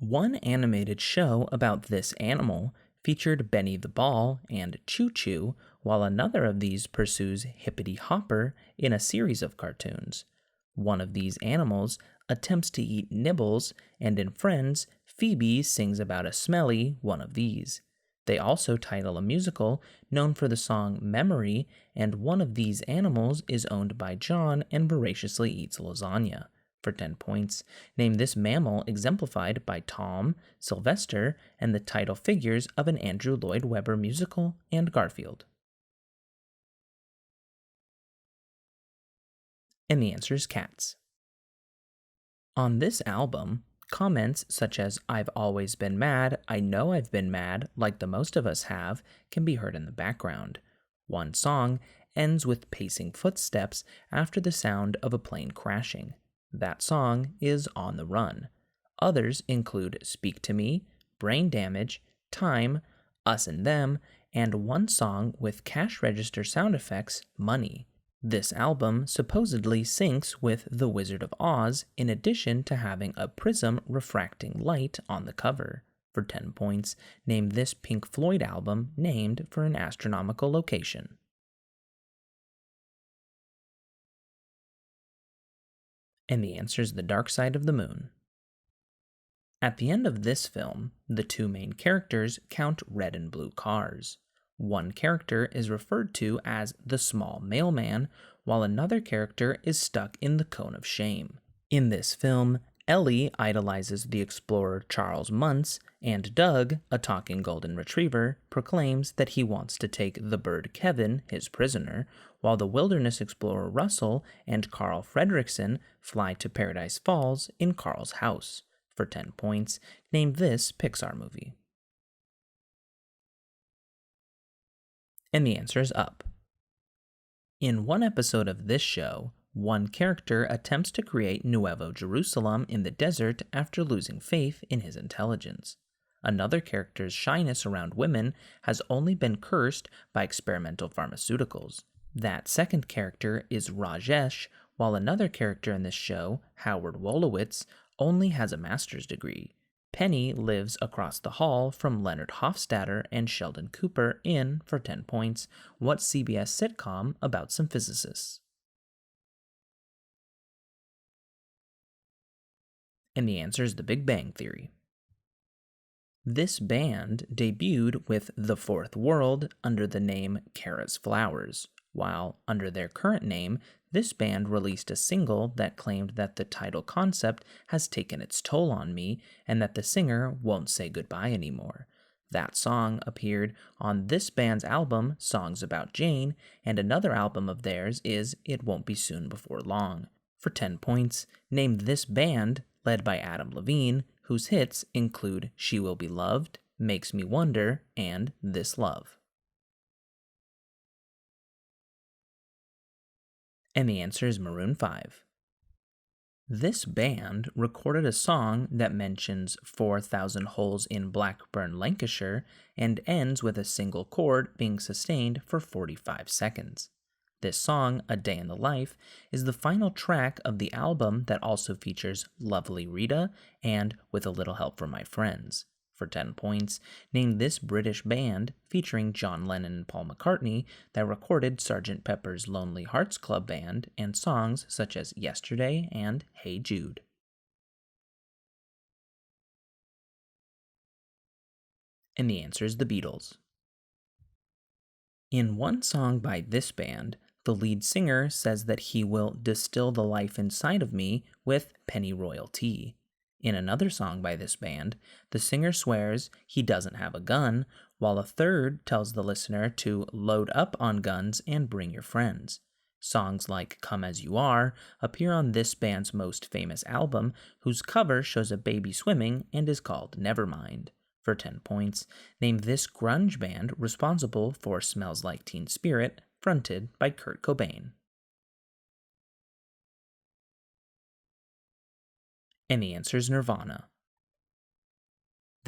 One animated show about this animal featured Benny the Ball and Choo Choo, while another of these pursues Hippity Hopper in a series of cartoons. One of these animals attempts to eat nibbles, and in Friends, Phoebe sings about a smelly one of these. They also title a musical known for the song Memory, and one of these animals is owned by John and voraciously eats lasagna. For 10 points, name this mammal exemplified by Tom, Sylvester, and the title figures of an Andrew Lloyd Webber musical and Garfield. And the answer is cats. On this album, comments such as "I've always been mad, I know I've been mad, like the most of us have," can be heard in the background. One song ends with pacing footsteps after the sound of a plane crashing. That song is On the Run. Others include Speak to Me, Brain Damage, Time, Us and Them, and one song with cash register sound effects, Money. This album supposedly syncs with The Wizard of Oz in addition to having a prism refracting light on the cover. For 10 points, name this Pink Floyd album named for an astronomical location. And the answer is The Dark Side of the Moon. At the end of this film, the two main characters count red and blue cars. One character is referred to as the small mailman, while another character is stuck in the cone of shame. In this film, Ellie idolizes the explorer Charles Muntz, and Doug, a talking golden retriever, proclaims that he wants to take the bird Kevin, his prisoner, while the wilderness explorer Russell and Carl Fredricksen fly to Paradise Falls in Carl's house. For 10 points, name this Pixar movie. And the answer is Up. In one episode of this show, one character attempts to create Nuevo Jerusalem in the desert after losing faith in his intelligence. Another character's shyness around women has only been cursed by experimental pharmaceuticals. That second character is Rajesh, while another character in this show, Howard Wolowitz, only has a master's degree. Penny lives across the hall from Leonard Hofstadter and Sheldon Cooper in, for 10 points, what CBS sitcom about some physicists? And the answer is The Big Bang Theory. This band debuted with The Fourth World under the name Kara's Flowers, while under their current name, this band released a single that claimed that the title concept has taken its toll on me and that the singer won't say goodbye anymore. That song appeared on this band's album, Songs About Jane, and another album of theirs is It Won't Be Soon Before Long. For 10 points, name this band, led by Adam Levine, whose hits include She Will Be Loved, Makes Me Wonder, and This Love. And the answer is Maroon 5. This band recorded a song that mentions 4,000 holes in Blackburn, Lancashire, and ends with a single chord being sustained for 45 seconds. This song, A Day in the Life, is the final track of the album that also features Lovely Rita and With a Little Help from My Friends. For 10 points, name this British band featuring John Lennon and Paul McCartney that recorded Sgt. Pepper's Lonely Hearts Club Band and songs such as Yesterday and Hey Jude. And the answer is The Beatles. In one song by this band, the lead singer says that he will distill the life inside of me with pennyroyal tea. In another song by this band, the singer swears he doesn't have a gun, while a third tells the listener to load up on guns and bring your friends. Songs like Come As You Are appear on this band's most famous album, whose cover shows a baby swimming and is called Nevermind. For 10 points, name this grunge band responsible for Smells Like Teen Spirit, fronted by Kurt Cobain. And the answer is Nirvana.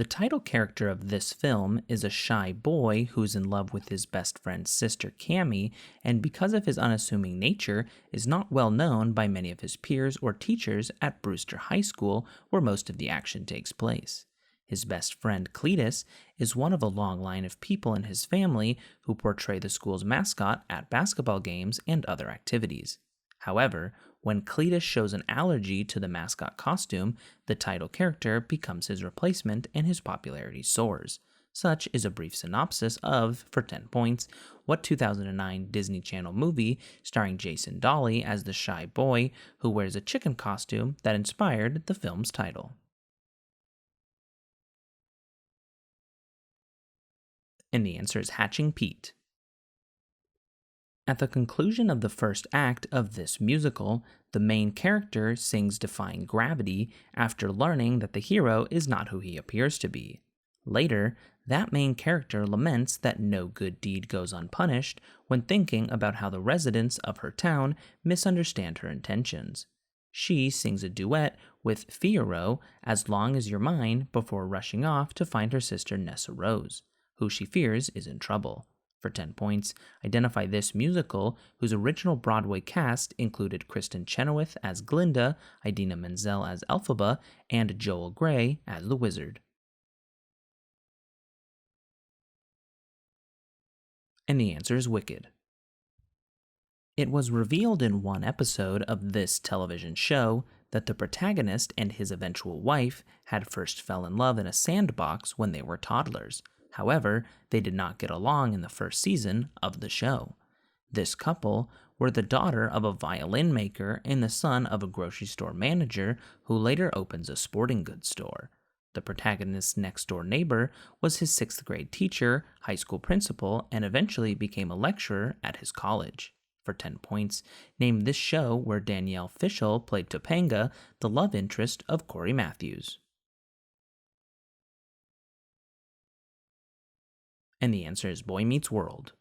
The title character of this film is a shy boy who's in love with his best friend's sister Cammy, and because of his unassuming nature, is not well known by many of his peers or teachers at Brewster High School, where most of the action takes place. His best friend Cletus is one of a long line of people in his family who portray the school's mascot at basketball games and other activities. However, when Cletus shows an allergy to the mascot costume, the title character becomes his replacement and his popularity soars. Such is a brief synopsis of, for 10 points, what 2009 Disney Channel movie starring Jason Dolley as the shy boy who wears a chicken costume that inspired the film's title. And the answer is Hatching Pete. At the conclusion of the first act of this musical, the main character sings Defying Gravity after learning that the hero is not who he appears to be. Later, that main character laments that no good deed goes unpunished when thinking about how the residents of her town misunderstand her intentions. She sings a duet with Fiyero, As Long as You're Mine, before rushing off to find her sister Nessa Rose, who she fears is in trouble. For 10 points, identify this musical, whose original Broadway cast included Kristen Chenoweth as Glinda, Idina Menzel as Elphaba, and Joel Grey as the Wizard. And the answer is Wicked. It was revealed in one episode of this television show that the protagonist and his eventual wife had first fell in love in a sandbox when they were toddlers. However, they did not get along in the first season of the show. This couple were the daughter of a violin maker and the son of a grocery store manager who later opens a sporting goods store. The protagonist's next-door neighbor was his 6th grade teacher, high school principal, and eventually became a lecturer at his college. For 10 points, name this show where Danielle Fishel played Topanga, the love interest of Corey Matthews. And the answer is Boy Meets World.